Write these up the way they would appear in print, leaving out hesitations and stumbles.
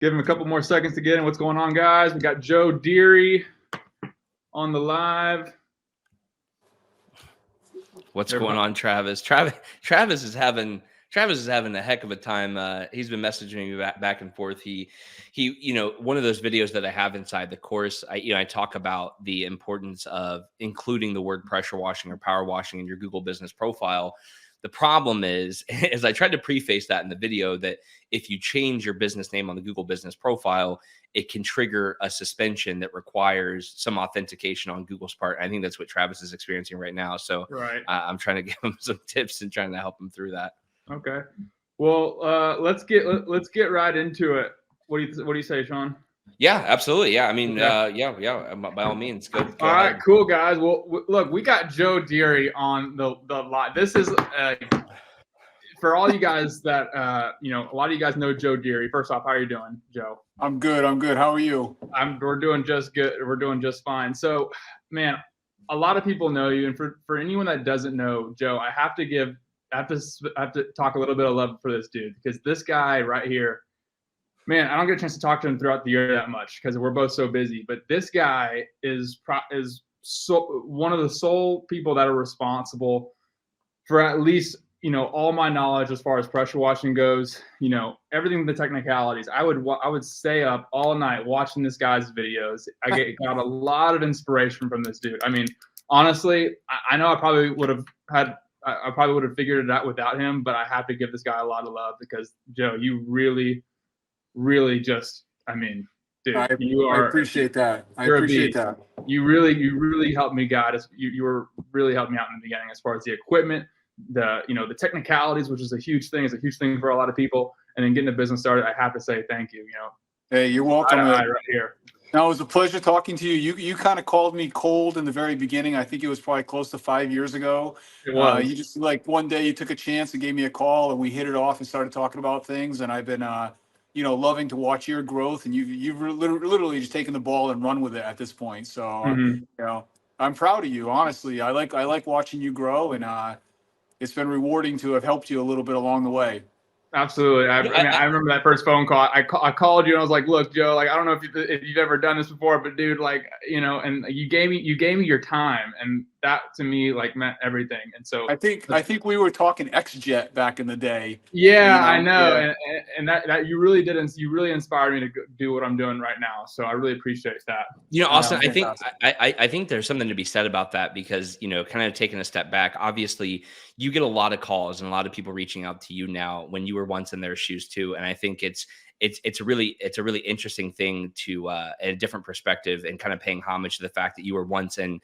Give him a couple more seconds to get in. What's going on, guys? We got Joe Deery on the live. What's going on, Travis? Travis is having a heck of a time. He's been messaging me back and forth. He, one of those videos that I have inside the course, I talk about the importance of including the word pressure washing or power washing in your Google business profile. The problem is, as I tried to preface that in the video, that if you change your business name on the Google business profile, it can trigger a suspension that requires some authentication on Google's part. I think that's what Travis is experiencing right now. So right. I'm trying to give him some tips and trying to help him through that. Okay. Well, let's get right into it. What do you say, Sean? Yeah, absolutely. Yeah. I mean, yeah. By all means, go all right, ahead. Cool, guys. Well, look, we got Joe Deery on the live. This is for all you guys that a lot of you guys know Joe Deery. First off, how are you doing, Joe? I'm good. How are you? We're doing just good. We're doing just fine. So, man, a lot of people know you, and for anyone that doesn't know Joe, I have to talk a little bit of love for this dude, because this guy right here, man, I don't get a chance to talk to him throughout the year that much because we're both so busy. But this guy is so one of the sole people that are responsible for at least all my knowledge as far as pressure washing goes. Everything with the technicalities. I would stay up all night watching this guy's videos. I got a lot of inspiration from this dude. I mean, honestly, I know I probably would have figured it out without him, but I have to give this guy a lot of love because, Joe, you really just, I mean, dude, I appreciate that. You really helped me, guys. You were really helping me out in the beginning as far as the equipment, the technicalities, which is a huge thing. It's a huge thing for a lot of people. And then getting the business started, I have to say thank you. Hey, you're welcome. Right here. No, it was a pleasure talking to you. You kind of called me cold in the very beginning. I think it was probably close to 5 years ago. It was. You just one day you took a chance and gave me a call, and we hit it off and started talking about things. And I've been loving to watch your growth, and you've literally just taken the ball and run with it at this point. So I'm proud of you. Honestly, I like watching you grow, and it's been rewarding to have helped you a little bit along the way. Absolutely. I remember that first phone call. I called you and I was like, "Look, Joe, I don't know if you've ever done this before, but dude, and you gave me your time, and that to me meant everything." And so I think we were talking XJet back in the day. Yeah, I know, yeah. And that you really inspired me to do what I'm doing right now. So I really appreciate that. Austin, I think there's something to be said about that because kind of taking a step back. Obviously, you get a lot of calls and a lot of people reaching out to you now when you were once in their shoes too. And I think it's a really interesting thing to a different perspective and kind of paying homage to the fact that you were once in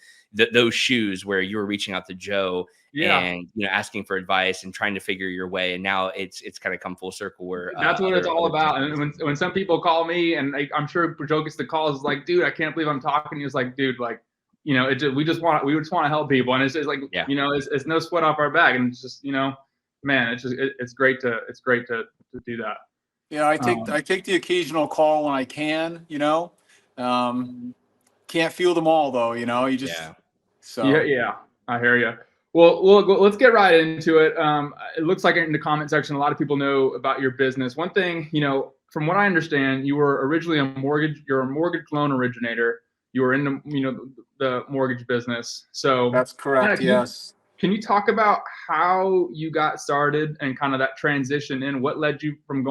those shoes where you were reaching out to Joe and asking for advice and trying to figure your way. And now it's kind of come full circle where that's what it's all about. And when some people call me, and I'm sure Joe gets the calls, like, dude, I can't believe I'm talking to you. It's like, dude, we just want to help people, and it's just like, it's no sweat off our back, and it's just, man, it's great to do that. Yeah, I take the occasional call when I can. Can't feel them all though. You just yeah, I hear you. Well, let's get right into it. It looks like in the comment section, a lot of people know about your business. One thing, from what I understand, you were originally you're a mortgage loan originator. You were in the mortgage business. So that's correct. Yes. Can you talk about how you got started and kind of that transition in? What led you from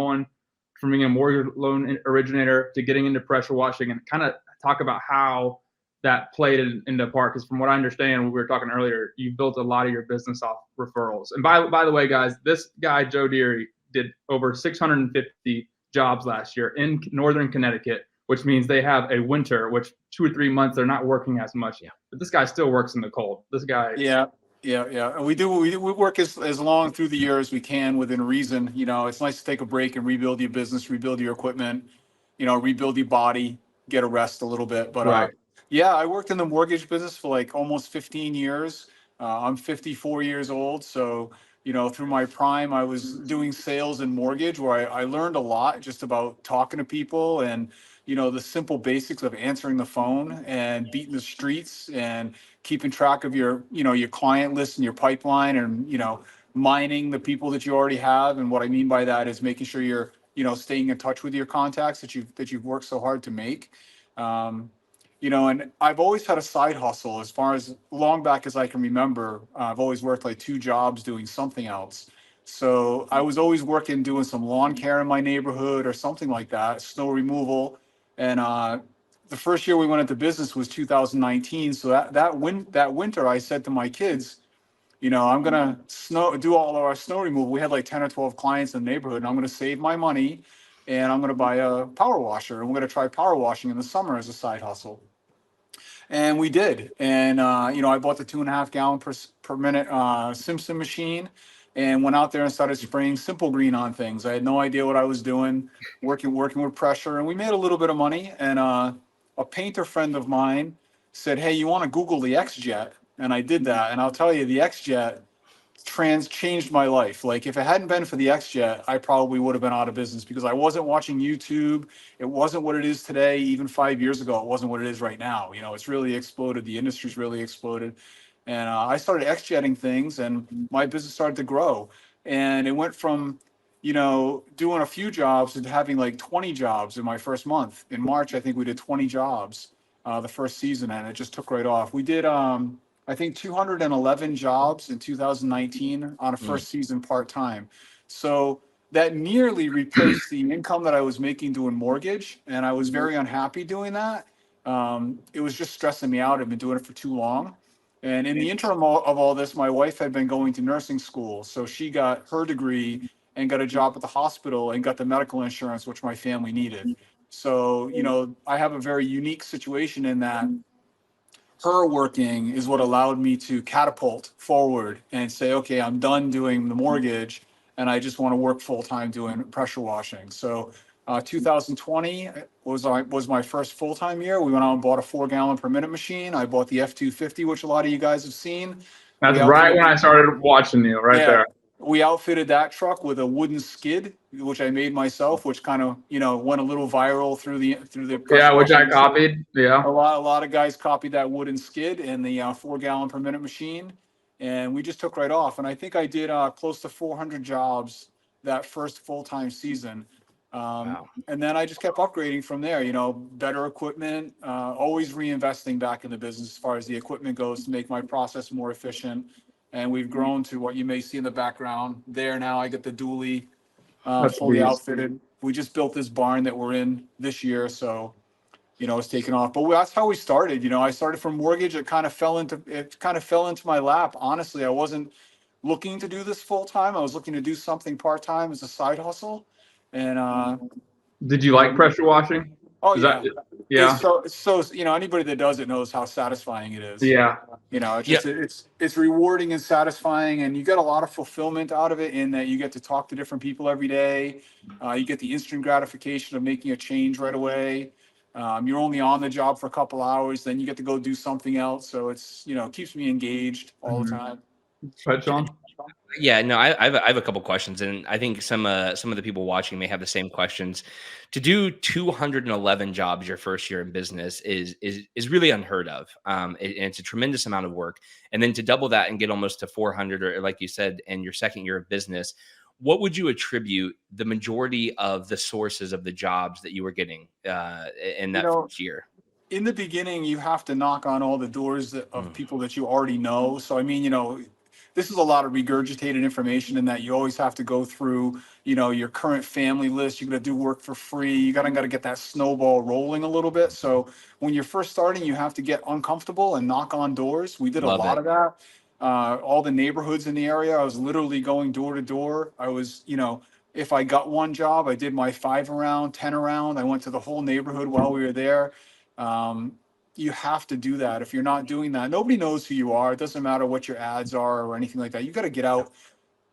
being a mortgage loan originator to getting into pressure washing, and kind of talk about how that played into part? Because from what I understand, when we were talking earlier, you built a lot of your business off referrals. And by the way, guys, this guy, Joe Deery, did over 650 jobs last year in Northern Connecticut, which means they have a winter, which 2 or 3 months they're not working as much. Yeah. But this guy still works in the cold. This guy. Yeah. And we work as long through the year as we can within reason. It's nice to take a break and rebuild your business, rebuild your equipment, rebuild your body, get a rest a little bit. But right. I worked in the mortgage business for almost 15 years. I'm 54 years old. So, through my prime, I was doing sales and mortgage, where I learned a lot just about talking to people and, the simple basics of answering the phone and beating the streets and keeping track of your client list and your pipeline, and, mining the people that you already have. And what I mean by that is making sure you're staying in touch with your contacts that you've worked so hard to make. And I've always had a side hustle as far as long back as I can remember. I've always worked like two jobs doing something else. So I was always working doing some lawn care in my neighborhood or something like that, snow removal. And the first year we went into business was 2019. So that winter, I said to my kids, I'm gonna do all of our snow removal. We had like 10 or 12 clients in the neighborhood, and I'm gonna save my money, and I'm gonna buy a power washer, and we're gonna try power washing in the summer as a side hustle. And we did. And I bought the 2.5 gallon per minute Simpson machine, and went out there and started spraying Simple Green on things. I had no idea what I was doing, working with pressure, and we made a little bit of money. And a painter friend of mine said, "Hey, you want to Google the X-Jet?" And I did that, and I'll tell you, the X-Jet changed my life. Like if it hadn't been for the X-Jet, I probably would have been out of business because I wasn't watching YouTube. It wasn't what it is today. Even 5 years ago, it wasn't what it is right now. It's really exploded. The industry's really exploded. And I started X-Jetting things, and my business started to grow. And it went from, doing a few jobs to having like 20 jobs in my first month. In March, I think we did 20 jobs the first season, and it just took right off. We did I think 211 jobs in 2019 on a first season part-time. So that nearly replaced the income that I was making doing mortgage. And I was very unhappy doing that. It was just stressing me out. I've been doing it for too long. And in the interim of all this, my wife had been going to nursing school. So she got her degree and got a job at the hospital and got the medical insurance, which my family needed. So, I have a very unique situation in that her working is what allowed me to catapult forward and say, okay, I'm done doing the mortgage and I just want to work full time doing pressure washing. So 2020 was my first full time year. We went out and bought a 4 gallon per minute machine. I bought the F250, which a lot of you guys have seen. That's right when I started watching you, right there. We outfitted that truck with a wooden skid, which I made myself, which kind of went a little viral through the which I copied. Yeah, a lot of guys copied that wooden skid and the 4 gallon per minute machine, and we just took right off. And I think I did close to 400 jobs that first full-time season. Wow. And then I just kept upgrading from there. Better equipment, always reinvesting back in the business as far as the equipment goes to make my process more efficient. And we've grown to what you may see in the background there. Now I get the dually fully outfitted. We just built this barn that we're in this year, so it's taken off. But that's how we started. I started from mortgage. It kind of fell into my lap. Honestly, I wasn't looking to do this full time. I was looking to do something part time as a side hustle. And did you like pressure washing? oh yeah, yeah. It's so anybody that does it knows how satisfying it is. Yeah. It's rewarding and satisfying, and you get a lot of fulfillment out of it in that you get to talk to different people every day. You get the instant gratification of making a change right away. You're only on the job for a couple hours, then you get to go do something else. So it's, keeps me engaged all the time. Right, Sean? Yeah, no, I have a couple questions, and I think some of the people watching may have the same questions. To do 211 jobs your first year in business is really unheard of. And it's a tremendous amount of work. And then to double that and get almost to 400, or like you said, in your second year of business, what would you attribute the majority of the sources of the jobs that you were getting in that first year? In the beginning, you have to knock on all the doors of people that you already know. So, I mean, this is a lot of regurgitated information in that you always have to go through, your current family list. You're going to do work for free. You got to get that snowball rolling a little bit. So when you're first starting, you have to get uncomfortable and knock on doors. We did a lot of that. All the neighborhoods in the area, I was literally going door to door. I was, if I got one job, I did my 5 around, 10 around. I went to the whole neighborhood while we were there. You have to do that. If you're not doing that, nobody knows who you are. It doesn't matter what your ads are or anything like that. You got to get out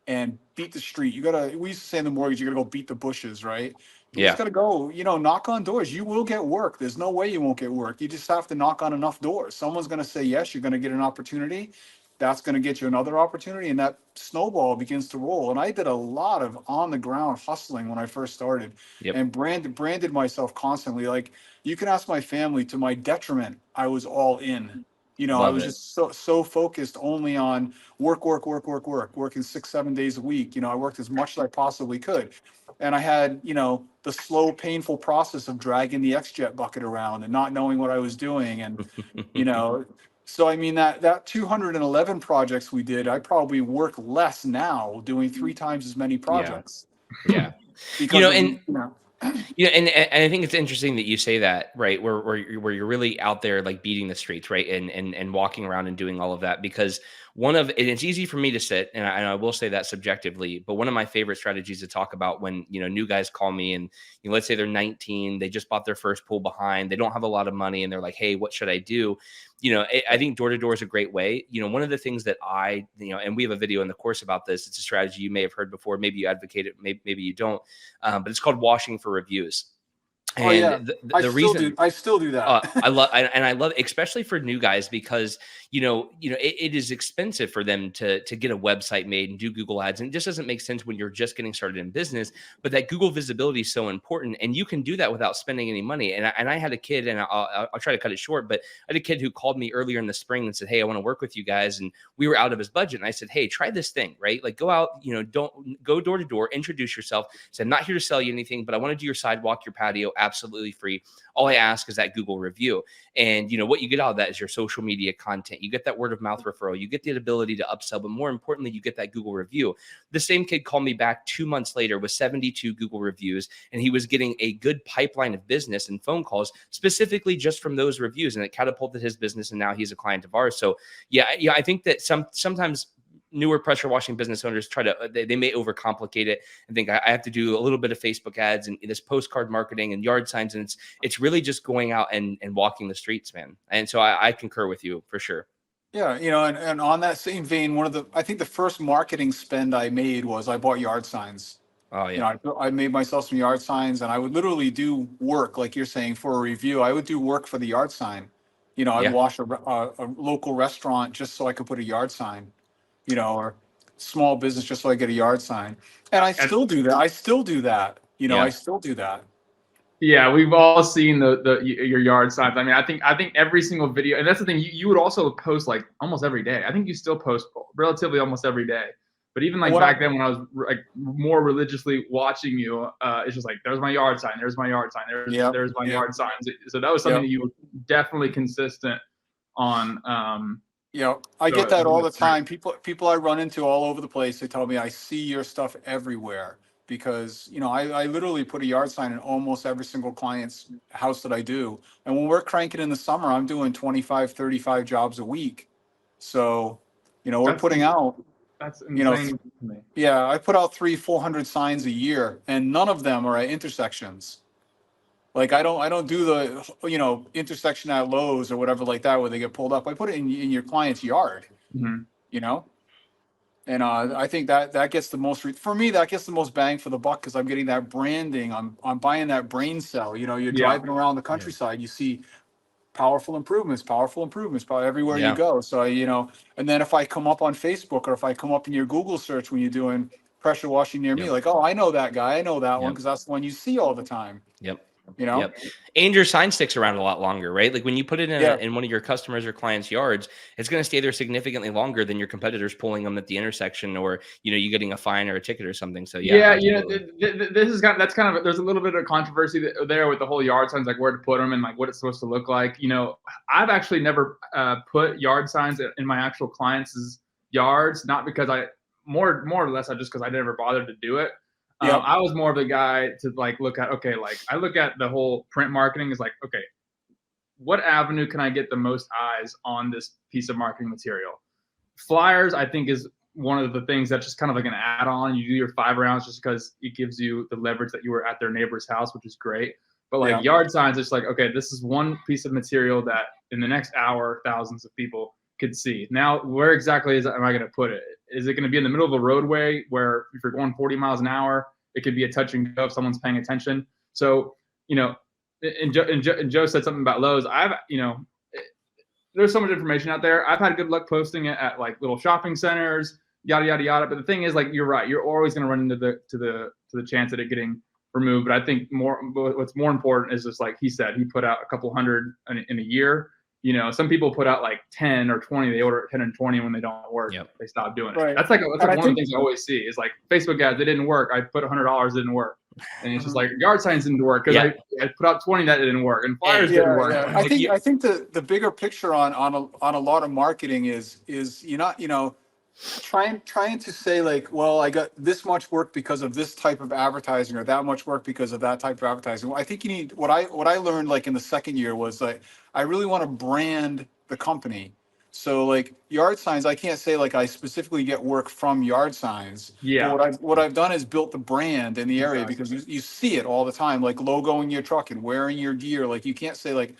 and beat the street. We used to say in the mortgage, you got to go beat the bushes, right? You just got to go, knock on doors. You will get work. There's no way you won't get work. You just have to knock on enough doors. Someone's going to say yes. You're going to get an opportunity. That's going to get you another opportunity, and that snowball begins to roll. And I did a lot of on the ground hustling when I first started, and branded myself constantly. Like, you can ask my family, to my detriment, I was all in. You know, I Love was it. just so focused only on working 6, 7 days a week. You know, I worked as much as I possibly could. And I had, you know, the slow, painful process of dragging the X-Jet bucket around and not knowing what I was doing. And, you know, so I mean that 211 projects we did, I probably work less now doing 3 times as many Yeah. projects Yeah. You because know, of, and you know, and I think it's interesting that you say that, right? Where you're really out there like beating the streets, right? And walking around and doing all of that because and it's easy for me to sit and I will say that subjectively, but one of my favorite strategies to talk about when, new guys call me and, let's say they're 19, they just bought their first pool behind, they don't have a lot of money and they're like, "Hey, what should I do?" I think door to door is a great way. One of the things that and we have a video in the course about this. It's a strategy you may have heard before. Maybe you advocate it, maybe you don't. But it's called washing for reviews. oh yeah, And the reason I still do that. I love, especially for new guys, because it is expensive for them to get a website made and do Google ads, and it just doesn't make sense when you're just getting started in business. But that Google visibility is so important, and you can do that without spending any money. And I had a kid, and I'll try to cut it short, but I had a kid who called me earlier in the spring and said, "Hey, I want to work with you guys," and we were out of his budget, and I said, "Hey, try this thing, right? Like go out, don't go door to door, introduce yourself. Say, I'm not here to sell you anything, but I want to do your sidewalk, your patio, absolutely free. All I ask is that Google review." And what you get out of that is your social media content. You get that word of mouth referral. You get the ability to upsell, but more importantly, you get that Google review. The same kid called me back 2 months later with 72 Google reviews, and he was getting a good pipeline of business and phone calls specifically just from those reviews, and it catapulted his business. And now he's a client of ours. So yeah, I think that sometimes newer pressure washing business owners they may overcomplicate it and think I have to do a little bit of Facebook ads and this postcard marketing and yard signs. And it's really just going out and walking the streets, man. And so I concur with you for sure. Yeah, and on that same vein, I think the first marketing spend I made was I bought yard signs. Oh yeah. I made myself some yard signs, and I would literally do work, like you're saying, for a review. I would do work for the yard sign. I'd Yeah. wash a local restaurant just so I could put a yard sign, or small business just so I get a yard sign. And I still do that. I still do that. I Yeah. still do that. Yeah, we've all seen your yard signs. I mean, I think every single video, and that's the thing. You would also post like almost every day. I think you still post relatively almost every day. But even like back then when I was like more religiously watching you, it's just like there's my yard sign, there's my yard sign, there's my yard signs. So that was something that you were definitely consistent on. I get that all the time. People I run into all over the place, they tell me I see your stuff everywhere because, I literally put a yard sign in almost every single client's house that I do. And when we're cranking in the summer, I'm doing 25, 35 jobs a week. So, we're putting out, that's insane to me. Yeah, I put out 300-400 signs a year, and none of them are at intersections. Like I don't do the intersection at Lowe's or whatever like that where they get pulled up. I put it in your client's yard. Mm-hmm. And I think that gets the most for me. That gets the most bang for the buck because I'm getting that branding. I'm buying that brain cell. You're driving around the countryside, you see powerful improvements probably everywhere you go. So and then if I come up on Facebook or if I come up in your Google search when you're doing pressure washing near me, like, oh, I know that guy, I know that one because that's the one you see all the time. Yep. Yep. And your sign sticks around a lot longer, right? Like when you put it in one of your customers or clients' yards, it's going to stay there significantly longer than your competitors pulling them at the intersection or, you getting a fine or a ticket or something. So that's kind of, there's a little bit of controversy there with the whole yard signs, like where to put them and like what it's supposed to look like. I've actually never put yard signs in my actual clients' yards, not because more or less just because I never bothered to do it. I was more of the guy to like look at, okay, like I look at the whole print marketing is like, okay, what avenue can I get the most eyes on this piece of marketing material? Flyers, I think, is one of the things that's just kind of like an add-on. You do your 5 rounds just because it gives you the leverage that you were at their neighbor's house, which is great. But like yard signs, it's like, okay, this is one piece of material that in the next hour, thousands of people could see. Now, where exactly am I going to put it? Is it going to be in the middle of a roadway where if you're going 40 miles an hour, it could be a touch and go if someone's paying attention? So, and Joe said something about Lowe's. There's so much information out there. I've had good luck posting it at like little shopping centers, yada yada yada. But the thing is, like, you're right. You're always going to run into the chance of it getting removed. But I think what's more important is just like he said, he put out a couple hundred in a year. You know, some people put out like 10 or 20. They order 10 and 20 when they don't work. Yep. They stop doing it. Right. That's like And one I of the think, things I always see is like Facebook ads. They didn't work. I put $100. Didn't work. And it's just like yard signs didn't work because I put out 20 that didn't work, and flyers didn't work. yeah. Like, I think the bigger picture on a lot of marketing is you're not, you know, trying to say like, well, I got this much work because of this type of advertising or that much work because of that type of advertising. Well, I think you need what I learned like in the second year was like I really want to brand the company. So like yard signs, I can't say like I specifically get work from yard signs. Yeah. But what I've done is built the brand in the area Exactly. because you see it all the time, like logoing your truck and wearing your gear. Like you can't say like,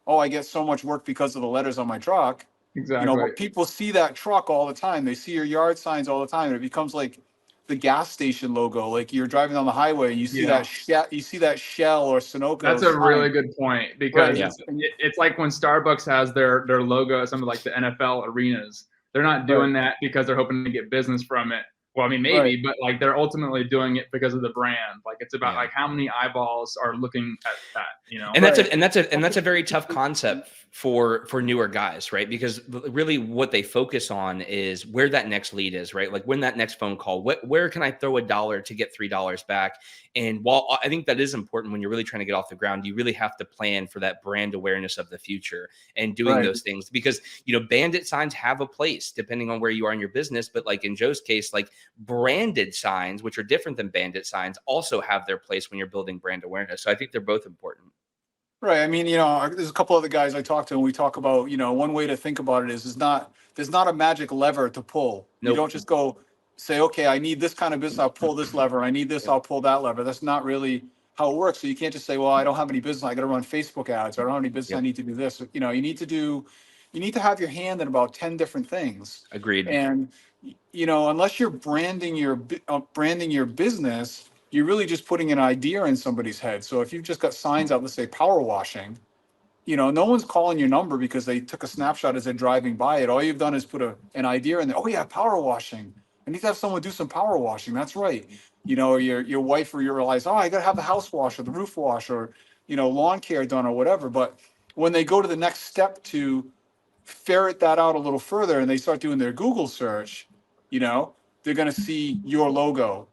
oh, I get so much work because of the letters on my truck. You know, Exactly. but people see that truck all the time. They see your yard signs all the time, and it becomes like the gas station logo. Like you're driving on the highway and you see Yeah. you see that Shell or Sunoco That's a sign. really good point because Right. it's like when Starbucks has their logo at some of like the NFL arenas. They're not doing that because they're hoping to get business from it. Well, I mean, maybe, but like they're ultimately doing it because of the brand. Like it's about like how many eyeballs are looking at that, you know? And that's a very tough concept for newer guys, right? Because really what they focus on is where that next lead is, right? Like when that next phone call, where can I throw $1 to get $3 back? And while I think that is important when you're really trying to get off the ground, you really have to plan for that brand awareness of the future and doing those things because, you know, bandit signs have a place depending on where you are in your business. But like in Joe's case, like branded signs, which are different than bandit signs, also have their place when you're building brand awareness. So I think they're both important. Right. I mean, you know, there's a couple other guys I talk to, and we talk about, you know, one way to think about it is there's not a magic lever to pull. You don't just go say, okay, I need this kind of business, I'll pull this lever. I need this, I'll pull that lever. That's not really how it works. So you can't just say, well, I don't have any business, I got to run Facebook ads, or I don't have any business, I need to do this. You know, you need to have your hand in about 10 different things. Agreed. And you know, unless you're branding your business, you're really just putting an idea in somebody's head. So if you've just got signs out that say power washing, you know, no one's calling your number because they took a snapshot as they're driving by it. All you've done is put an idea in there. Oh yeah, power washing. I need to have someone do some power washing. That's right. You know, your wife or you realize, oh, I got to have the house wash or the roof wash or, you know, lawn care done or whatever. But when they go to the next step to ferret that out a little further and they start doing their Google search, you know, they're going to see your logo.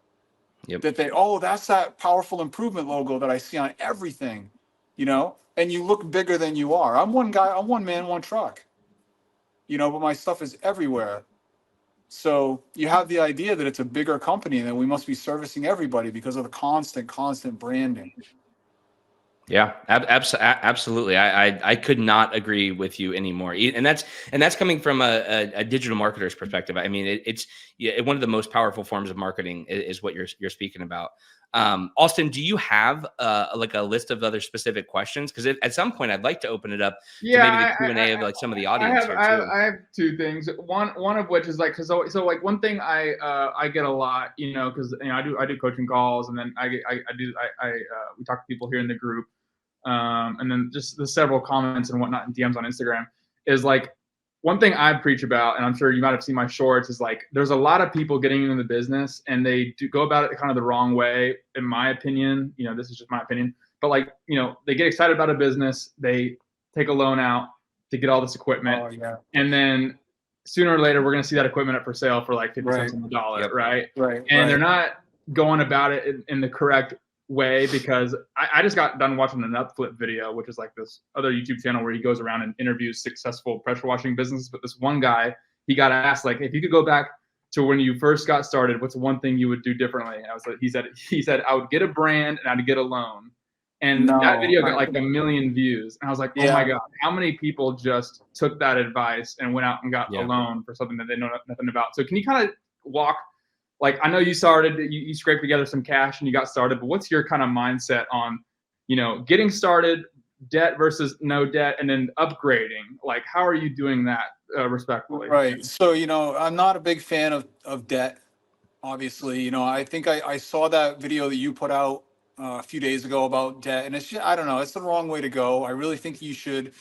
That that's that powerful improvement logo that I see on everything, you know, and you look bigger than you are. I'm one guy, I'm one man, one truck, you know, but my stuff is everywhere. So you have the idea that it's a bigger company and that we must be servicing everybody because of the constant branding. Yeah, absolutely. I could not agree with you anymore. And that's coming from a digital marketer's perspective. I mean, it's one of the most powerful forms of marketing is what you're speaking about. Austin, do you have like a list of other specific questions? Because at some point, I'd like to open it up to maybe the Q&A of like some of the audience. I have two things. One of which is like so like one thing I get a lot, you know, because you know I do coaching calls, and then we talk to people here in the group. And then just the several comments and whatnot and DMs on Instagram is like one thing I preach about, and I'm sure you might have seen my shorts, is like there's a lot of people getting into the business and they do go about it kind of the wrong way, in my opinion. You know, this is just my opinion, but like, you know, they get excited about a business, they take a loan out to get all this equipment, and then sooner or later we're going to see that equipment up for sale for like 50 cents on the dollar, right? And they're not going about it in the correct way, because I just got done watching an Upflip video, which is like this other YouTube channel where he goes around and interviews successful pressure washing businesses. But this one guy, he got asked, like, if you could go back to when you first got started, what's one thing you would do differently? And I was like, he said I would get a brand and I'd get a loan. And that video got like 1 million views. And I was like, oh my God, how many people just took that advice and went out and got a loan for something that they know nothing about? So can you kind of walk, like, I know you started, you scraped together some cash and you got started, but what's your kind of mindset on, you know, getting started, debt versus no debt, and then upgrading? Like, how are you doing that respectfully? Right. So, you know, I'm not a big fan of debt, obviously. You know, I think I saw that video that you put out a few days ago about debt, and it's just, I don't know, it's the wrong way to go. I really think you should.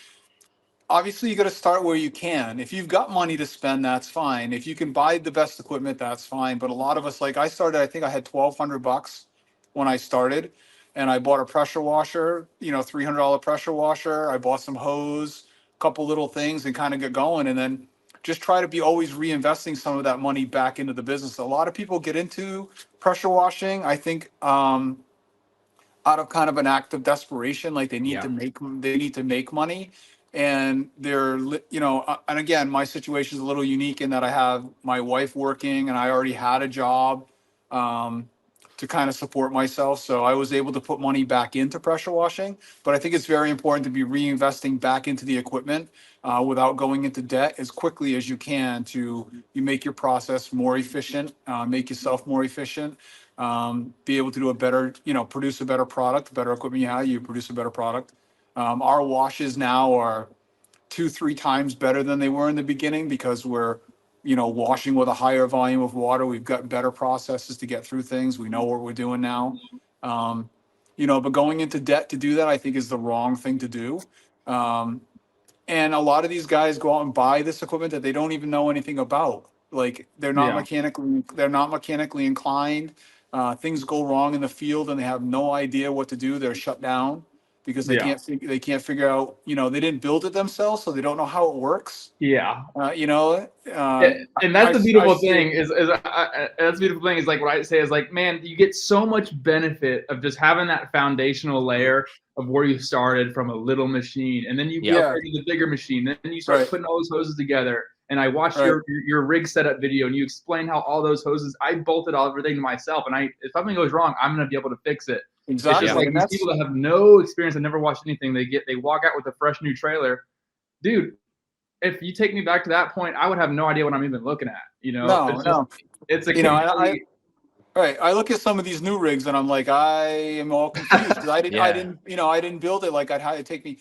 Obviously, you got to start where you can. If you've got money to spend, that's fine. If you can buy the best equipment, that's fine. But a lot of us, like I started, I think I had $1,200 when I started, and I bought a pressure washer, you know, $300 pressure washer. I bought some hose, couple little things and kind of get going, and then just try to be always reinvesting some of that money back into the business. A lot of people get into pressure washing, I think, out of kind of an act of desperation, like Yeah. they need to make money, and and again, my situation is a little unique in that I have my wife working and I already had a job, um, to kind of support myself, so I was able to put money back into pressure washing. But I think it's very important to be reinvesting back into the equipment, without going into debt, as quickly as you can, to you make your process more efficient, make yourself more efficient, be able to do a better, produce a better product. The better equipment you have, you produce a better product. Our washes now are 2, 3 times better than they were in the beginning, because we're, washing with a higher volume of water. We've got better processes to get through things. We know what we're doing now. But going into debt to do that, I think, is the wrong thing to do. Um, and a lot of these guys go out and buy this equipment that they don't even know anything about. Like, Yeah. they're not mechanically inclined. Things go wrong in the field and they have no idea what to do. They're shut down because Yeah. they can't figure out, they didn't build it themselves, so they don't know how it works. Yeah. Uh, And that's the I beautiful see it. thing that's the beautiful thing is, like, what I say is, like, man, you get so much benefit of just having that foundational layer of where you started from a little machine, and then you Yeah. upgrade to the bigger machine, then you start Right. putting all those hoses together. And I watched Right. your rig setup video, and you explain how all those hoses, I bolted all everything myself, and if something goes wrong, I'm gonna be able to fix it. It's Exactly. just like And these that's, people that have no experience and never watched anything, they walk out with a fresh new trailer, dude. If you take me back to that point, I would have no idea what I'm even looking at. no, no. It's a And complete. right. I look at some of these new rigs and I'm like, I am all confused, because Yeah. I didn't build it. Like, I'd had it take me,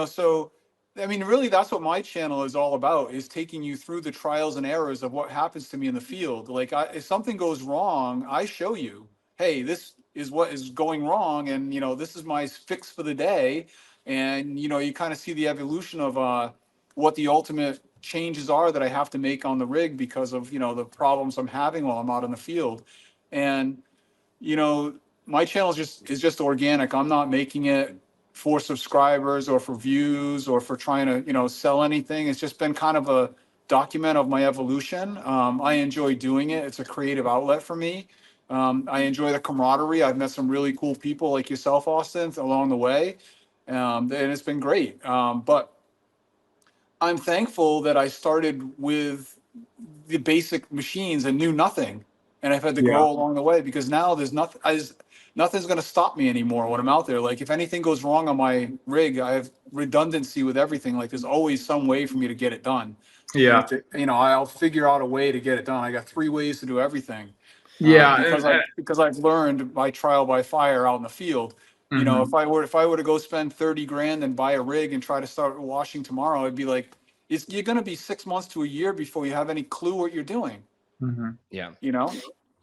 so I mean, really, that's what my channel is all about, is taking you through the trials and errors of what happens to me in the field. Like, if something goes wrong, I show you, hey, this is what is going wrong, and this is my fix for the day. And you kind of see the evolution of what the ultimate changes are that I have to make on the rig because of the problems I'm having while I'm out in the field. And you know my channel is just organic. I'm not making it for subscribers or for views or for trying to sell anything. It's just been kind of a document of my evolution. I enjoy doing it. It's a creative outlet for me. I enjoy the camaraderie. I've met some really cool people like yourself, Austin, along the way, and it's been great. But I'm thankful that I started with the basic machines and knew nothing, and I've had to Yeah. grow along the way, because now there's nothing. Nothing's going to stop me anymore when I'm out there. Like, if anything goes wrong on my rig, I have redundancy with everything. Like, there's always some way for me to get it done. And Yeah. I'll figure out a way to get it done. I got 3 ways to do everything, Yeah. because I've learned by trial by fire out in the field. Mhm. If I were to go spend 30 grand and buy a rig and try to start washing tomorrow, I'd be like, you're going to be 6 months to a year before you have any clue what you're doing. Mhm. Yeah.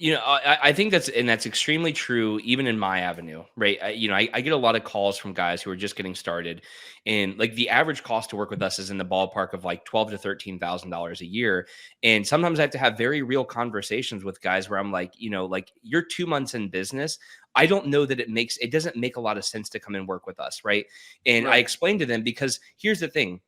You know, I think that's extremely true, even in my avenue, right? I get a lot of calls from guys who are just getting started, and like the average cost to work with us is in the ballpark of like $12,000 to $13,000 a year. And sometimes I have to have very real conversations with guys where I'm like, like, you're 2 months in business. I don't know that it doesn't make a lot of sense to come and work with us, right? And I right? explain to them, because here's the thing.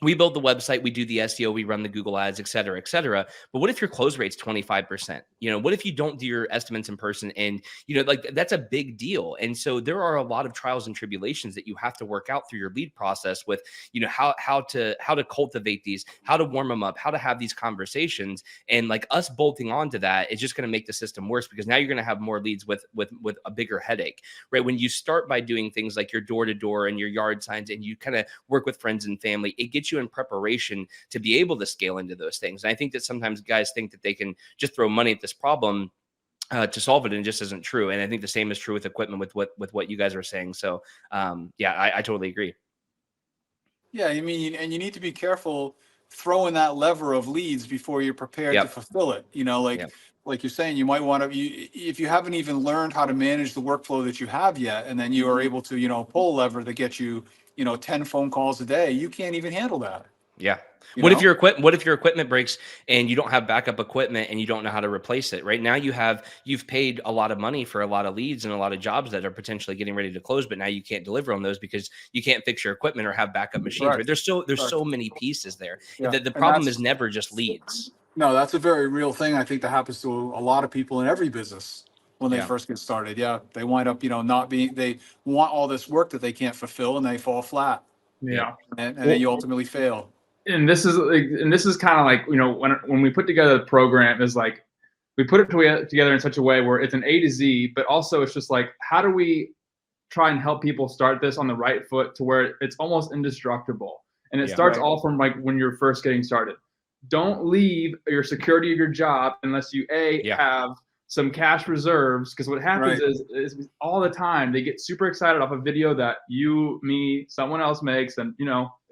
We build the website, we do the SEO, we run the Google ads, et cetera, et cetera. But what if your close rate's 25%? What if you don't do your estimates in person? And, like, that's a big deal. And so there are a lot of trials and tribulations that you have to work out through your lead process with, how to cultivate these, how to warm them up, how to have these conversations. And like, us bolting onto that is just going to make the system worse, because now you're going to have more leads with a bigger headache, right? When you start by doing things like your door to door and your yard signs, and you kind of work with friends and family, it gets you in preparation to be able to scale into those things. And I think that sometimes guys think that they can just throw money at this problem to solve it, and it just isn't true. And I think the same is true with equipment, with what you guys are saying. So yeah, I totally agree. Yeah, I mean, and you need to be careful throwing that lever of leads before you're prepared to Yep. fulfill it. Yep. Like you're saying, you might want to, if you haven't even learned how to manage the workflow that you have yet, and then you are able to, pull a lever that gets you, 10 phone calls a day, you can't even handle that. Yeah. You What if know? your equipment breaks and you don't have backup equipment and you don't know how to replace it? Right now you've paid a lot of money for a lot of leads and a lot of jobs that are potentially getting ready to close, but now you can't deliver on those because you can't fix your equipment or have backup machines, right? Correct. There's Correct. so many pieces there. Yeah. The And problem is never just leads. no, that's a very real thing. I think that happens to a lot of people in every business when they Yeah. first get started. Yeah. They wind up, not being, they want all this work that they can't fulfill and they fall flat. Yep. Yeah. And then you ultimately fail. And this is kind of like, when we put together the program, is like we put it together in such a way where it's an A to Z, but also it's just like, how do we try and help people start this on the right foot to where it's almost indestructible. And it Yeah. starts Right. all from like when you're first getting started. Don't leave your security of your job unless you Yeah. have some cash reserves, because what happens Right. is all the time they get super excited off a video that you, me, someone else makes, and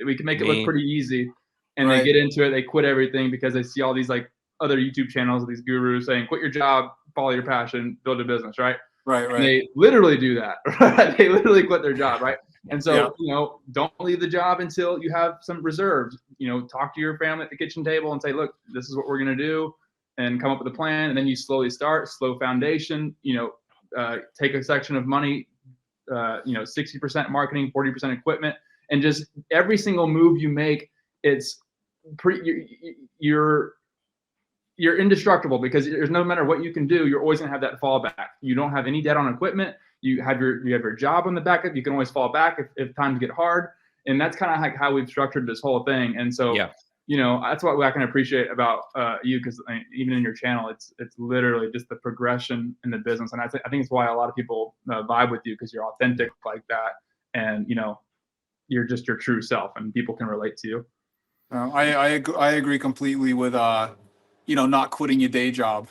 we can make it look Me. pretty easy, and they Right. get into it, they quit everything because they see all these like other YouTube channels of these gurus saying quit your job, follow your passion, build a business, right? Right. And Right. they literally do that, right? They literally quit their job, right? And so, Yeah. don't leave the job until you have some reserves. Talk to your family at the kitchen table and say, look, this is what we're going to do, and come up with a plan. And then you slowly start, slow foundation, take a section of money, 60% marketing, 40% equipment, and just every single move you make, it's you're indestructible, because there's no matter what you can do, you're always gonna have that fallback. You don't have any debt on equipment. You have your job on the backup. You can always fall back if times get hard. And that's kind of like how we've structured this whole thing. And so, Yeah. that's what I can appreciate about you, because even in your channel, it's literally just the progression in the business. And I think it's why a lot of people vibe with you, because you're authentic like that, and you're just your true self, and people can relate to you. I agree completely with not quitting your day job.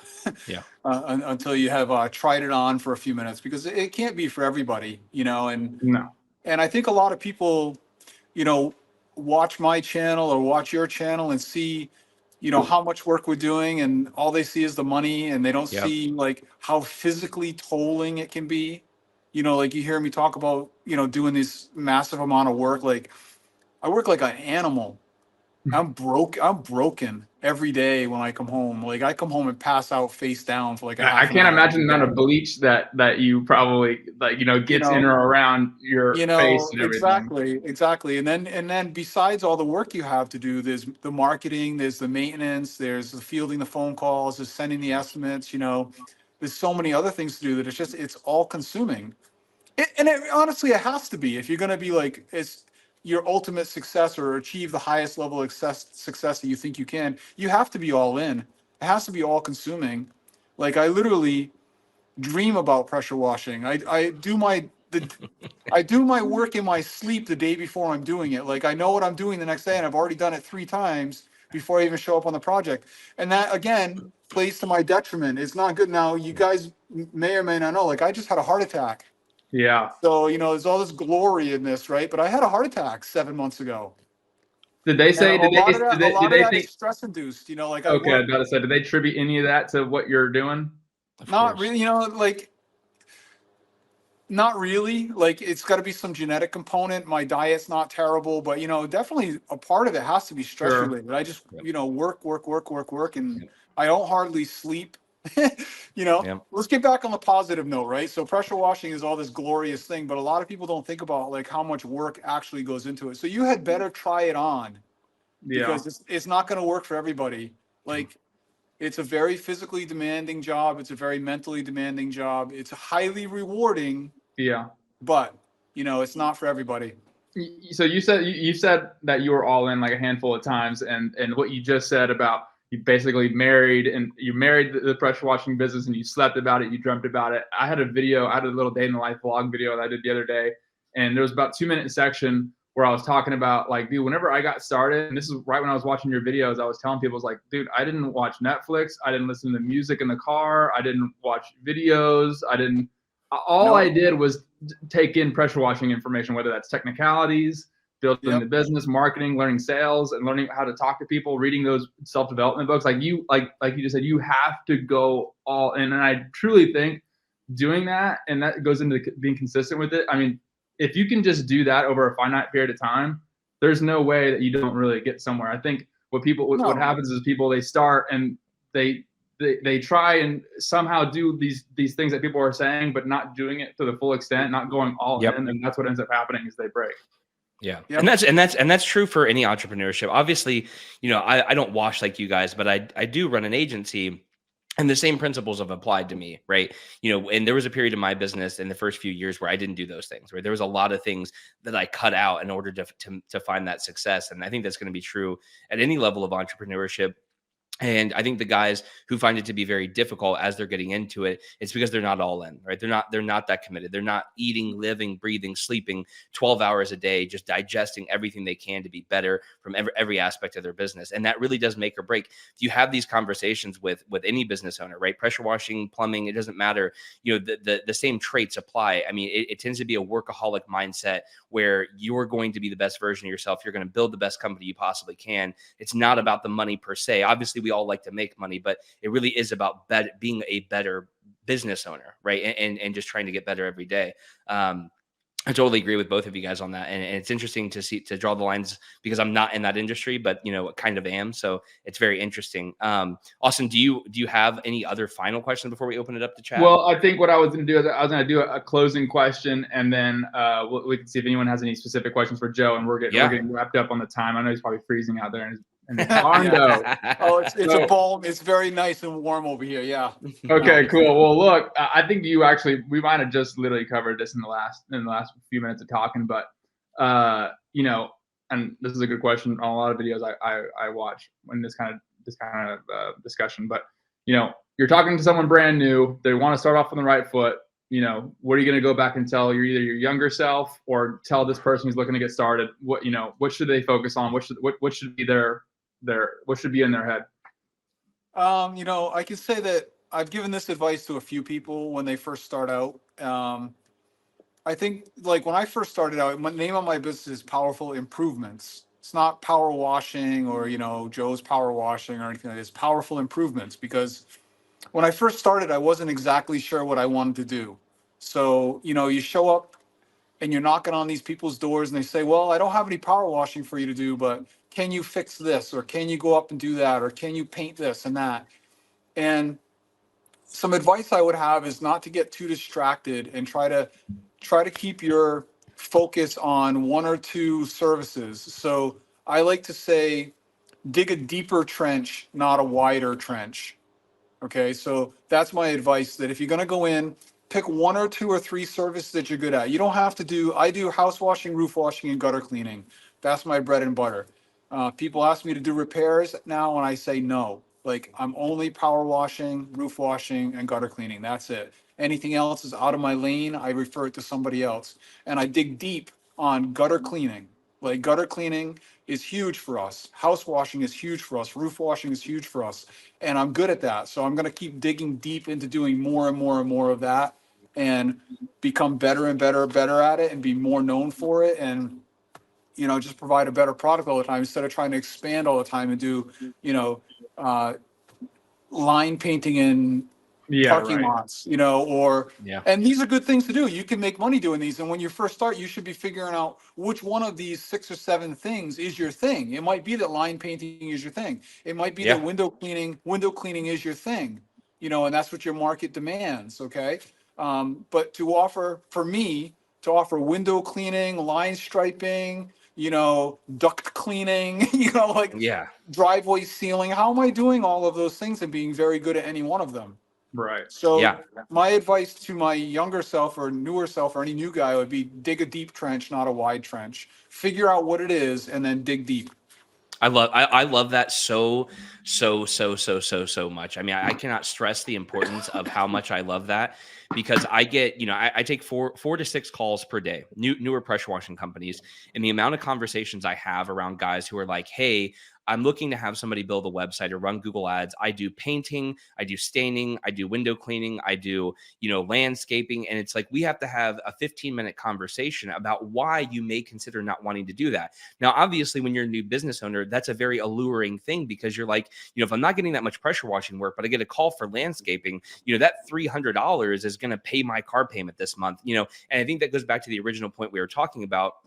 Yeah. Until you have tried it on for a few minutes, because it can't be for everybody, and No. I think a lot of people, watch my channel or watch your channel and see, how much work we're doing, and all they see is the money, and they don't Yep. see like how physically tolling it can be. Like you hear me talk about, doing this massive amount of work. Like I work like an animal. I'm broken every day when I come home. Like I come home and pass out face down for like a I half an can't hour imagine every the amount of day. bleach that you probably gets in or around your face and everything. Exactly. And then besides all the work you have to do, there's the marketing, there's the maintenance, there's the fielding the phone calls, there's sending the estimates, there's so many other things to do that it's all consuming. Honestly, it has to be if you're going to be like it's your ultimate success or achieve the highest level of success that you think you can. You have to be all in. It has to be all consuming. Like I literally dream about pressure washing. I do my work in my sleep the day before I'm doing it. Like I know what I'm doing the next day, and I've already done it 3 times before I even show up on the project. And that again plays to my detriment. It's not good. Now you guys may or may not know. Like I just had a heart attack. Yeah. So, there's all this glory in this, right? But I had a heart attack 7 months ago. Did they And say? a lot of that is Think? stress induced. Like I Okay, I work, was about to say, did they attribute any of that to what you're doing? Of not course. really, like not really. Like it's got to be some genetic component. My diet's not terrible, but definitely a part of it has to be stress Sure. related. I just, Yep. work, and Yep. I don't hardly sleep. Yep. Let's get back on the positive note, right? So pressure washing is all this glorious thing, but a lot of people don't think about like how much work actually goes into it. So you had better try it on, Yeah. because it's not going to work for everybody. Like it's a very physically demanding job. It's a very mentally demanding job. It's highly rewarding, Yeah. but it's not for everybody. So you said that you were all in like a handful of times, and what you just said about you basically married the pressure washing business, and you slept about it, you dreamt about it. I had a little day in the life vlog video that I did the other day, and there was about 2 minute section where I was talking about like, dude, whenever I got started, and this is right when I was watching your videos, I was telling people, I was like, dude, I didn't watch Netflix, I didn't listen to music in the car, I didn't watch videos, all I did was take in pressure washing information, whether that's technicalities, building the business, marketing, learning sales, and learning how to talk to people, reading those self-development books. Like you just said, you have to go all in. And I truly think doing that, and that goes into being consistent with it. I mean, if you can just do that over a finite period of time, there's no way that you don't really get somewhere. I think what happens is people, they start and they try and somehow do these things that people are saying, but not doing it to the full extent, not going all in, and that's what ends up happening is they break. Yeah. Yep. And that's true for any entrepreneurship. Obviously, I don't wash like you guys, but I do run an agency, and the same principles have applied to me, right? And there was a period in my business in the first few years where I didn't do those things, right? There was a lot of things that I cut out in order to find that success. And I think that's going to be true at any level of entrepreneurship. And I think the guys who find it to be very difficult as they're getting into it, it's because they're not all in, right? They're not that committed. They're not eating, living, breathing, sleeping 12 hours a day, just digesting everything they can to be better from every aspect of their business. And that really does make or break. If you have these conversations with any business owner, right? Pressure washing, plumbing, it doesn't matter. The same traits apply. I mean, it tends to be a workaholic mindset where you're going to be the best version of yourself. You're going to build the best company you possibly can. It's not about the money per se. Obviously, we all like to make money, but it really is about being a better business owner, right? And just trying to get better every day. I totally agree with both of you guys on that. And it's interesting to draw the lines because I'm not in that industry, but kind of am. So it's very interesting. Austin, do you have any other final questions before we open it up to chat? Well, I think what I was going to do is I was going to do a closing question, and then we can see if anyone has any specific questions for Joe, and we're getting wrapped up on the time. I know he's probably freezing out there in his condo. Oh, it's a balm. It's very nice and warm over here. Yeah. Okay, cool. Well, look, I think we might have just literally covered this in the last few minutes of talking, but and this is a good question on a lot of videos I watch when this kind of discussion. But you're talking to someone brand new, they want to start off on the right foot. What are you going to go back and tell either your younger self or tell this person who's looking to get started? What should they focus on? What should be what should be in their head? I can say that I've given this advice to a few people when they first start out. I think like when I first started out, the name of my business is Powerful Improvements. It's not power washing or, Joe's power washing or anything like this. Powerful Improvements, because when I first started, I wasn't exactly sure what I wanted to do. So, you show up and you're knocking on these people's doors and they say, well, I don't have any power washing for you to do, but can you fix this? Or can you go up and do that? Or can you paint this and that? And some advice I would have is not to get too distracted and try to keep your focus on one or two services. So I like to say, dig a deeper trench, not a wider trench. Okay, so that's my advice, that if you're going to go in, pick one or two or three services that you're good at. You don't have to I do house washing, roof washing, and gutter cleaning. That's my bread and butter. People ask me to do repairs now, and I say no. Like, I'm only power washing, roof washing, and gutter cleaning. That's it. Anything else is out of my lane. I refer it to somebody else. And I dig deep on gutter cleaning. Like, gutter cleaning is huge for us. House washing is huge for us. Roof washing is huge for us. And I'm good at that. So I'm going to keep digging deep into doing more and more and more of that and become better and better at it and be more known for it. And, just provide a better product all the time instead of trying to expand all the time and do, line painting in parking lots, and these are good things to do. You can make money doing these. And when you first start, you should be figuring out which one of these 6 or 7 things is your thing. It might be that line painting is your thing. It might be that window cleaning is your thing, and that's what your market demands. Okay. But to offer window cleaning, line striping, duct cleaning, driveway sealing. How am I doing all of those things and being very good at any one of them? Right. So my advice to my younger self or newer self or any new guy would be dig a deep trench, not a wide trench. Figure out what it is and then dig deep. I love that so much. I mean, I cannot stress the importance of how much I love that, because I get, I take four to 6 calls per day, newer pressure washing companies, and the amount of conversations I have around guys who are like, hey, I'm looking to have somebody build a website or run Google ads. I do painting, I do staining, I do window cleaning, I do, landscaping. And it's like, we have to have a 15-minute conversation about why you may consider not wanting to do that. Now, obviously, when you're a new business owner, that's a very alluring thing, because you're like, if I'm not getting that much pressure washing work, but I get a call for landscaping, that $300 is going to pay my car payment this month, and I think that goes back to the original point we were talking about,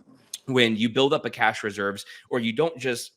when you build up a cash reserves, or you don't just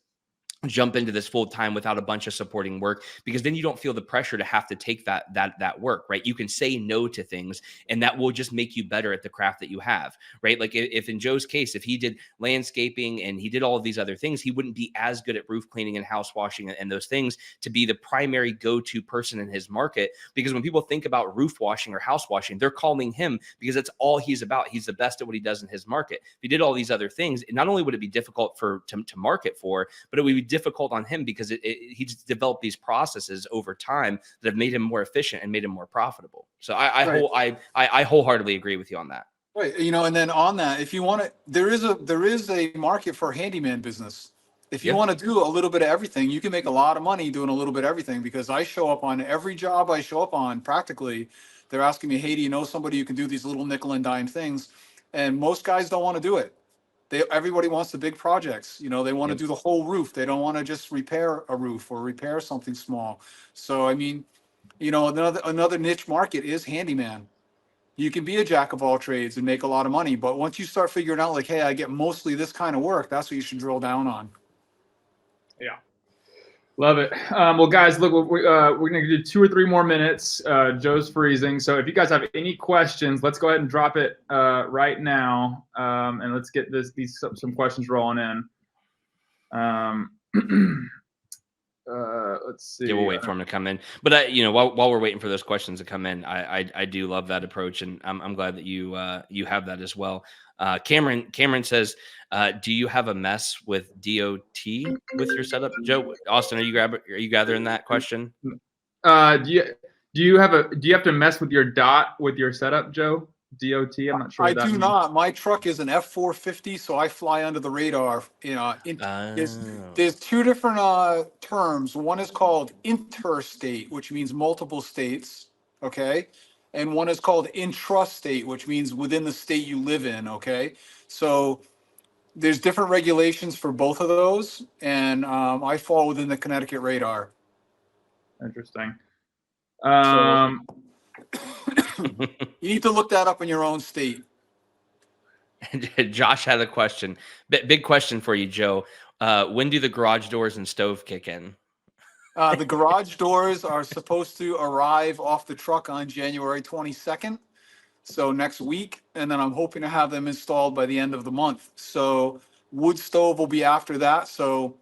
jump into this full time without a bunch of supporting work, because then you don't feel the pressure to have to take that work, right? You can say no to things, and that will just make you better at the craft that you have, right? Like if in Joe's case, if he did landscaping and he did all of these other things, he wouldn't be as good at roof cleaning and house washing and those things to be the primary go-to person in his market. Because when people think about roof washing or house washing, they're calling him because that's all he's about. He's the best at what he does in his market. If he did all these other things, not only would it be difficult to market for, but it would be difficult on him, because he's developed these processes over time that have made him more efficient and made him more profitable. So I wholeheartedly agree with you on that. Right. You know, and then on that, if you want to, there is a market for handyman business. If you want to do a little bit of everything, you can make a lot of money doing a little bit of everything, because I show up on every job I show up on practically. They're asking me, hey, do you know somebody who can do these little nickel and dime things? And most guys don't want to do it. Everybody wants the big projects. You know, they want to do the whole roof. They don't want to just repair a roof or repair something small. So, I mean, you know, another niche market is handyman. You can be a jack of all trades and make a lot of money, but once you start figuring out like, hey, I get mostly this kind of work, that's what you should drill down on. Yeah. Love it. Well, guys, look, we're going to do 2 or 3 more minutes. Joe's freezing. So if you guys have any questions, let's go ahead and drop it right now. And let's get some questions rolling in. Let's see. Yeah, we'll wait for him to come in. But you know, while we're waiting for those questions to come in, I do love that approach, and I'm glad that you have that as well. Cameron says, do you have a mess with DOT with your setup? Joe, Austin, are you gathering that question? Do you have to mess with your dot with your setup, Joe? DOT? I'm not sure. I do not. My truck is an F450, so I fly under the radar. You know, there's 2 different terms. One is called interstate, which means multiple states. Okay. And one is called intrastate, which means within the state you live in. Okay. So there's different regulations for both of those. And I fall within the Connecticut radar. Interesting. You need to look that up in your own state. Josh had a question. Big question for you, Joe. When do the garage doors and stove kick in? The garage doors are supposed to arrive off the truck on January 22nd. So next week. And then I'm hoping to have them installed by the end of the month. So wood stove will be after that. So,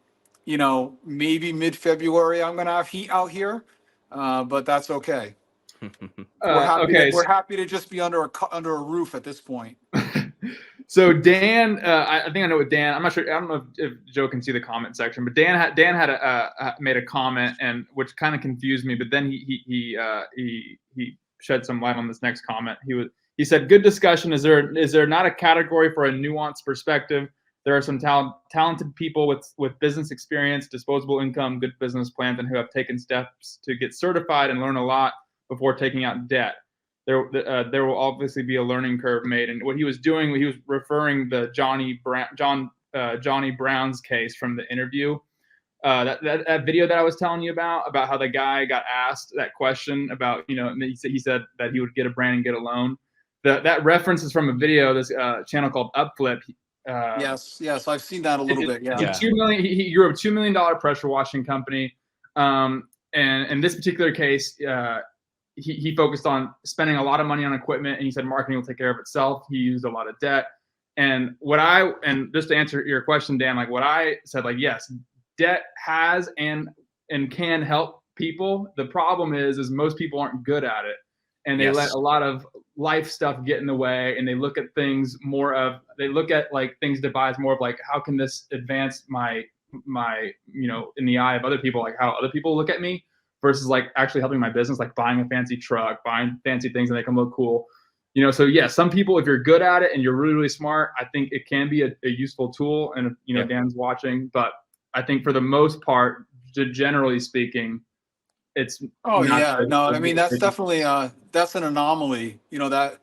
you know, maybe mid-February I'm going to have heat out here. But that's okay. We're happy to just be under a roof at this point. So Dan, I think I know what Dan. I'm not sure. I don't know if Joe can see the comment section, but Dan had made a comment, and which kind of confused me. But then he shed some light on this next comment. He said, "Good discussion. Is there not a category for a nuanced perspective? There are some talented people with business experience, disposable income, good business plans, and who have taken steps to get certified and learn a lot before taking out debt. There will obviously be a learning curve made." And what he was doing, he was referring the Johnny Brown's case from the interview. That video that I was telling you about how the guy got asked that question about, you know, and he said that he would get a brand and get a loan. That reference is from a video, this channel called Upflip. Yes, I've seen that a little bit. Yeah. He grew up $2 million pressure washing company. And in this particular case, he focused on spending a lot of money on equipment, and he said marketing will take care of itself. He used a lot of debt. And just to answer your question, Dan, like what I said, like, yes, debt has and can help people. The problem is most people aren't good at it. And they let a lot of life stuff get in the way, and they look at things like things devised more of like, how can this advance my, you know, in the eye of other people, like how other people look at me, versus like actually helping my business, like buying a fancy truck, buying fancy things and they can look cool. You know, so yeah, some people, if you're good at it and you're really, really smart, I think it can be a useful tool. And if, you know, Dan's watching, but I think for the most part, generally speaking, it's I mean, that's definitely that's an anomaly. You know, that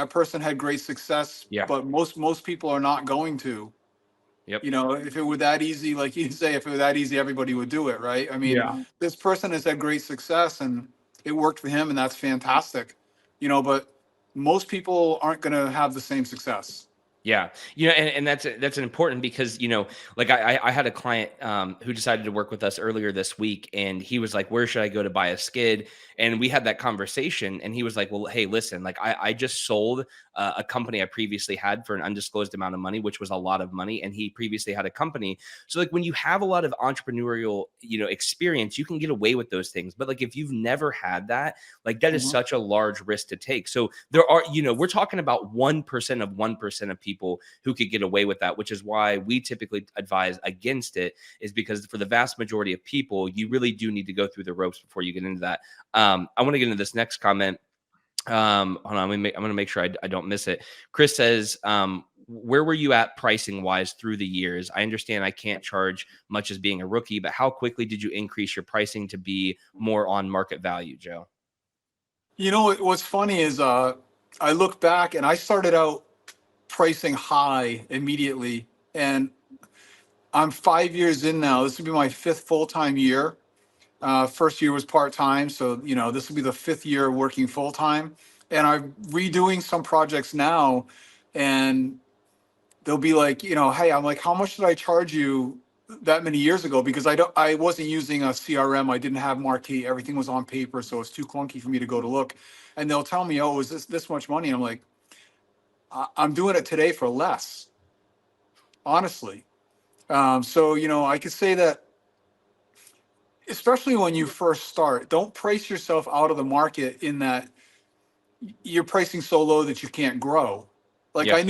person had great success, but most people are not going to. Yep. You know, if it were that easy, like you say, if it were that easy, everybody would do it, right? I mean, this person has had great success and it worked for him, and that's fantastic. You know, but most people aren't going to have the same success. Yeah, and that's an important because like I had a client who decided to work with us earlier this week, and he was like, "Where should I go to buy a skid?" And we had that conversation, and he was like, "Well, hey, listen, like I just sold a company I previously had for an undisclosed amount of money, which was a lot of money, and he previously had a company. So like when you have a lot of entrepreneurial experience, you can get away with those things, but like if you've never had that, like that is Mhm. such a large risk to take. So there are, we're talking about 1% of 1% of people who could get away with that, which is why we typically advise against it, is because for the vast majority of people, you really do need to go through the ropes before you get into that. I want to get into this next comment. Hold on, I'm going to make sure I don't miss it. Chris says, where were you at pricing wise through the years? I understand I can't charge much as being a rookie, but how quickly did you increase your pricing to be more on market value, Joe? What's funny is I look back and I started out pricing high immediately, and I'm 5 years in now. This will be my fifth full-time year. First year was part-time, so this will be the fifth year working full-time. And I'm redoing some projects now, and they'll be like, hey, I'm like, how much did I charge you that many years ago? Because I wasn't using a CRM, I didn't have Marquee, everything was on paper, so it's too clunky for me to go to look. And they'll tell me, oh, it was this much money. I'm like, I'm doing it today for less, honestly. So I could say that, especially when you first start, don't price yourself out of the market in that you're pricing so low that you can't grow. Like Yep. I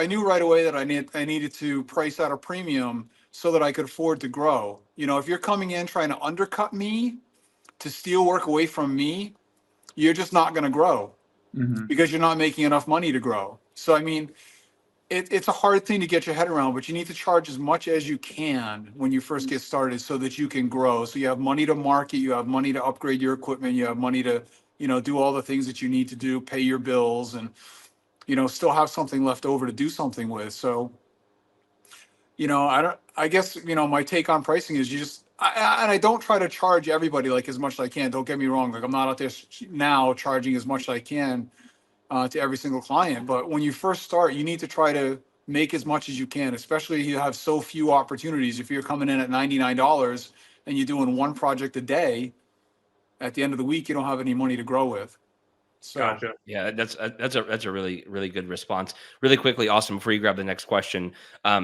knew right away that I needed to price out a premium so that I could afford to grow. If you're coming in trying to undercut me to steal work away from me, you're just not going to grow Mhm. because you're not making enough money to grow. So I mean, it's a hard thing to get your head around, but you need to charge as much as you can when you first get started so that you can grow. So you have money to market, you have money to upgrade your equipment, you have money to, do all the things that you need to do, pay your bills, and, still have something left over to do something with. So, I guess, my take on pricing is and I don't try to charge everybody like as much as I can. Don't get me wrong. Like I'm not out there now charging as much as I can to every single client. But when you first start, you need to try to make as much as you can, especially if you have so few opportunities. If you're coming in at $99 and you're doing one project a day, at the end of the week, you don't have any money to grow with. So, Gotcha. Yeah, that's a really really good response. Really quickly, Austin, before you grab the next question,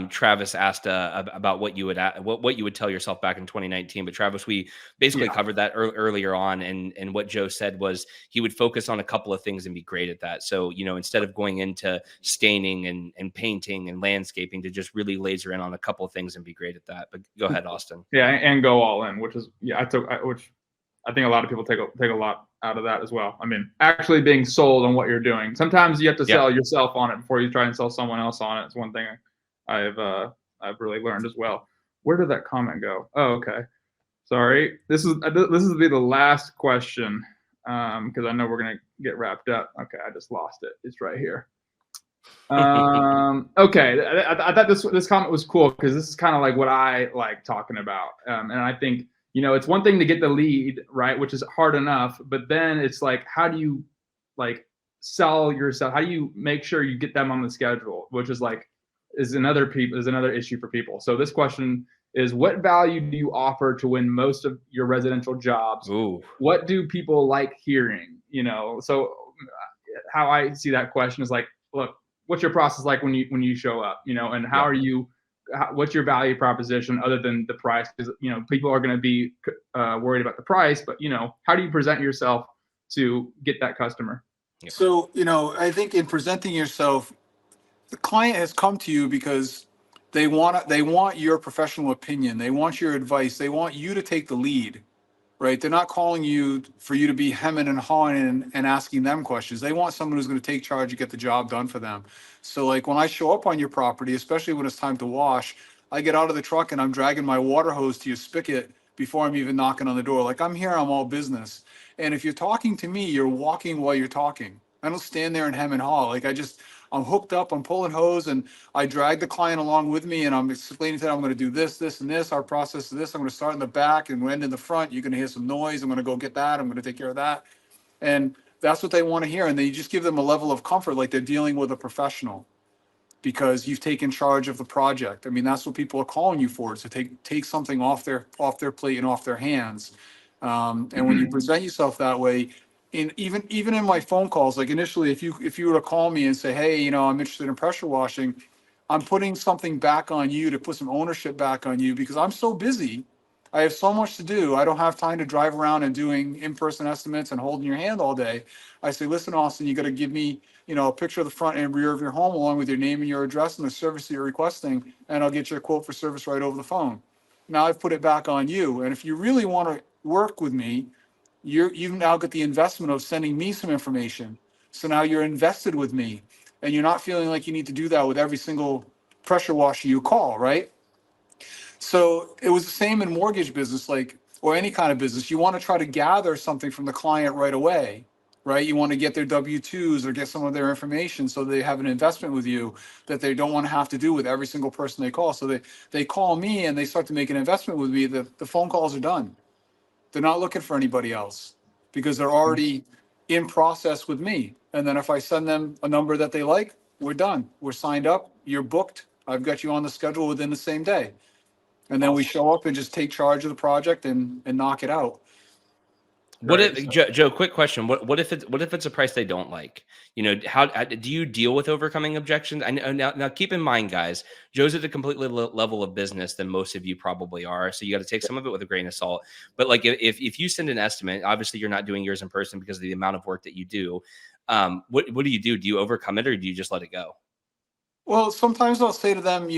Travis asked about what you would what you would tell yourself back in 2019. But Travis, we basically Yeah. covered that earlier on, and what Joe said was he would focus on a couple of things and be great at that. So instead of going into staining and painting and landscaping, to just really laser in on a couple of things and be great at that. But go ahead, Austin. Yeah, and go all in, which is which I think a lot of people take a lot out of that as well. I mean, actually being sold on what you're doing. Sometimes you have to Yeah. sell yourself on it before you try and sell someone else on it. It's one thing I've really learned as well. Where did that comment go? Oh, okay. Sorry. This is be the last question because I know we're gonna get wrapped up. Okay, I just lost it. It's right here. Okay, I thought this comment was cool because this is kind of like what I like talking about, and I think it's one thing to get the lead, right, which is hard enough, but then it's like how do you like sell yourself? How do you make sure you get them on the schedule, which is another issue for people. So this question is, what value do you offer to win most of your residential jobs? Ooh. What do people like hearing? So how I see that question is like, look, what's your process like when you show up, and how Yeah. are you, what's your value proposition other than the price? Because people are going to be worried about the price, but how do you present yourself to get that customer? Yeah. so I think in presenting yourself, the client has come to you because they want your professional opinion, they want your advice, they want you to take the lead. Right? They're not calling you for you to be hemming and hawing and asking them questions. They want someone who's going to take charge and get the job done for them. So, like when I show up on your property, especially when it's time to wash, I get out of the truck and I'm dragging my water hose to your spigot before I'm even knocking on the door. Like I'm here, I'm all business. And if you're talking to me, you're walking while you're talking. I don't stand there and hem and haw. I'm hooked up, I'm pulling hose, and I drag the client along with me, and I'm explaining to them I'm going to do this, this, and this. Our process is this. I'm going to start in the back and end in the front. You're going to hear some noise. I'm going to go get that. I'm going to take care of that. And that's what they want to hear. And then you just give them a level of comfort, like they're dealing with a professional. because you've taken charge of the project. I mean, that's what people are calling you for, to take something off their plate and off their hands. And when you present yourself that way, even in my phone calls, like initially, if you were to call me and say, hey, I'm interested in pressure washing, I'm putting something back on you, to put some ownership back on you, because I'm so busy. I have so much to do. I don't have time to drive around and doing in-person estimates and holding your hand all day. I say, listen, Austin, you got to give me, a picture of the front and rear of your home, along with your name and your address and the service that you're requesting, and I'll get you a quote for service right over the phone. Now I've put it back on you. And if you really want to work with me, you've now got the investment of sending me some information. So now you're invested with me, and you're not feeling like you need to do that with every single pressure washer you call, right? So it was the same in mortgage business, or any kind of business. You want to try to gather something from the client right away, right? You want to get their W-2s or get some of their information, so they have an investment with you that they don't want to have to do with every single person they call. So they call me and they start to make an investment with me. The phone calls are done. They're not looking for anybody else, because they're already in process with me. And then if I send them a number that they like, we're done. We're signed up. You're booked. I've got you on the schedule within the same day. And then we show up and just take charge of the project and knock it out. What Right. if, Joe, quick question. What if it's a price they don't like? How do you deal with overcoming objections? I know now keep in mind, guys, Joe's at a completely level of business than most of you probably are. So you got to take some of it with a grain of salt. But like if you send an estimate, obviously you're not doing yours in person because of the amount of work that you do. What do you do? Do you overcome it, or do you just let it go? Well, sometimes I'll say to them,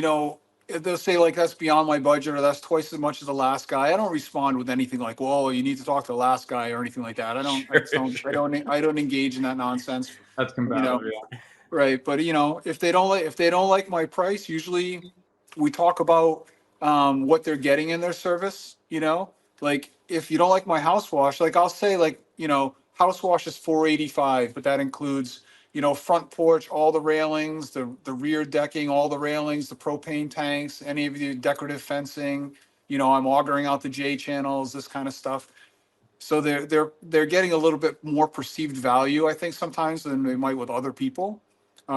they'll say like, that's beyond my budget, or that's twice as much as the last guy. I don't respond with anything like, well, you need to talk to the last guy or anything like that. I don't engage in that nonsense. That's You know, combative. Yeah. Right, but if they don't like my price, usually we talk about what they're getting in their service. Like if you don't like my house wash, like I'll say like house wash is 485, but that includes front porch, all the railings, the rear decking, all the railings, the propane tanks, any of the decorative fencing. I'm augering out the J channels, this kind of stuff. So they're getting a little bit more perceived value, I think, sometimes than they might with other people,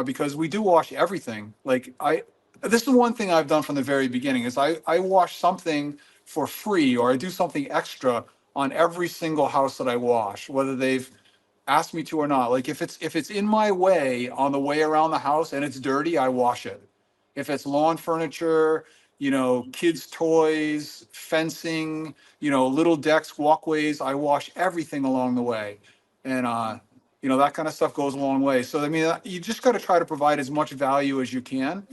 because we do wash everything. This is one thing I've done from the very beginning is I wash something for free, or I do something extra on every single house that I wash, whether they've asked me to or not. Like if it's in my way on the way around the house and it's dirty, I wash it. If it's lawn furniture, kids' toys, fencing, little decks, walkways, I wash everything along the way. And, that kind of stuff goes a long way. So, I mean, you just got to try to provide as much value as you can,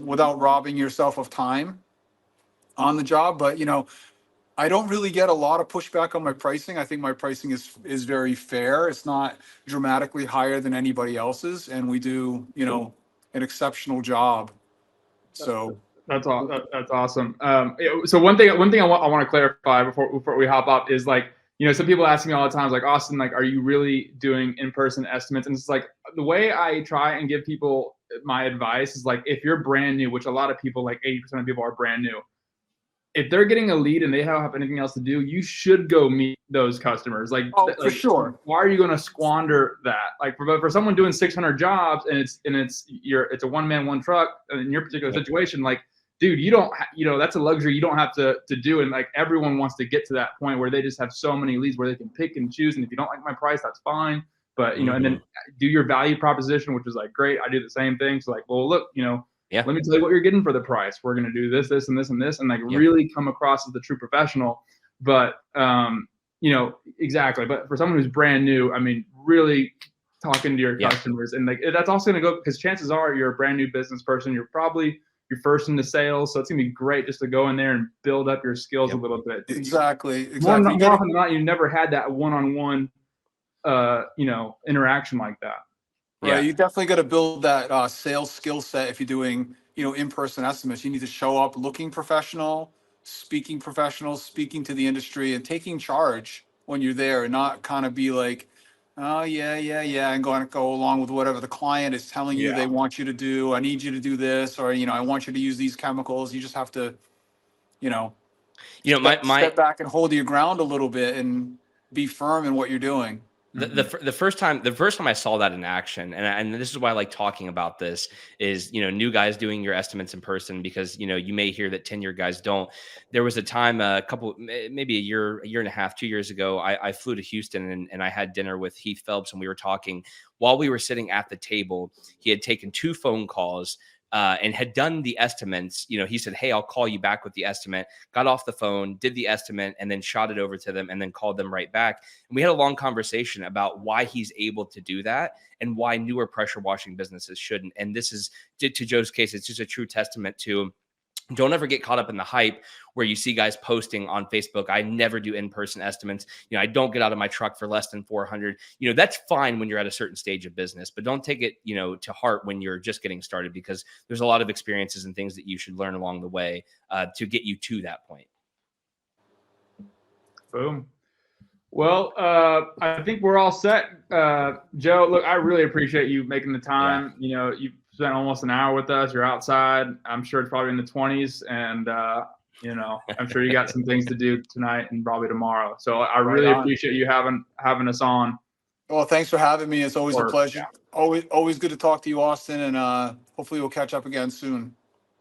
without robbing yourself of time on the job. But, I don't really get a lot of pushback on my pricing. I think my pricing is very fair. It's not dramatically higher than anybody else's. And we do, an exceptional job. So That's all. That's awesome. So one thing I want to clarify before we hop up is like, some people ask me all the time, like, Austin, like, are you really doing in-person estimates? And it's like, the way I try and give people my advice is like, if you're brand new, which a lot of people, like 80% of people are brand new, if they're getting a lead and they don't have anything else to do, you should go meet those customers. for sure. Why are you going to squander that? Like for someone doing 600 jobs and it's a one man, one truck in your particular situation, like, dude, you don't, that's a luxury you don't have to do. And like everyone wants to get to that point where they just have so many leads where they can pick and choose. And if you don't like my price, that's fine. But, and then do your value proposition, which is like, great. I do the same thing. So like, well, look, let me tell you what you're getting for the price. We're going to do this, this, and this, and this, and like really come across as the true professional. But, exactly. But for someone who's brand new, I mean, really talking to your customers, and like, that's also going to go, because chances are you're a brand new business person. You're first into sales. So it's going to be great just to go in there and build up your skills a little bit. Exactly. More often than not, you never had that one-on-one, interaction like that. Right. You definitely got to build that sales skill set. If you're doing, in-person estimates, you need to show up looking professional, speaking to the industry, and taking charge when you're there, and not kind of be like, oh yeah, and go along with whatever the client is telling you they want you to do. I need you to do this, or I want you to use these chemicals. You just have to, step back and hold your ground a little bit and be firm in what you're doing. The first time I saw that in action, and this is why I like talking about this, is new guys doing your estimates in person, because you may hear that tenured guys don't. There was a time maybe a year and a half, 2 years ago, I flew to Houston, and I had dinner with Heath Phelps, and we were talking while we were sitting at the table. He had taken 2 phone calls. And had done the estimates. He said, "Hey, I'll call you back with the estimate." Got off the phone, did the estimate, and then shot it over to them, and then called them right back. And we had a long conversation about why he's able to do that and why newer pressure washing businesses shouldn't. And this is, to Joe's case, it's just a true testament to, don't ever get caught up in the hype where you see guys posting on Facebook, "I never do in-person estimates. I don't get out of my truck for less than 400. That's fine when you're at a certain stage of business, but don't take it, to heart when you're just getting started, because there's a lot of experiences and things that you should learn along the way to get you to that point. Boom. Well, I think we're all set. Joe, look, I really appreciate you making the time. Yeah. You spent almost an hour with us. You're outside. I'm sure it's probably in the 20s. And, I'm sure you got some things to do tonight and probably tomorrow. So I really appreciate you having us on. Well, thanks for having me. It's always a pleasure. Yeah. Always good to talk to you, Austin. And hopefully we'll catch up again soon.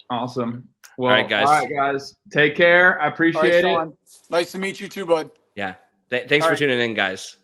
Awesome. Well, all right, guys. Take care. I appreciate it. Nice to meet you too, bud. Yeah. Thanks for tuning in, guys.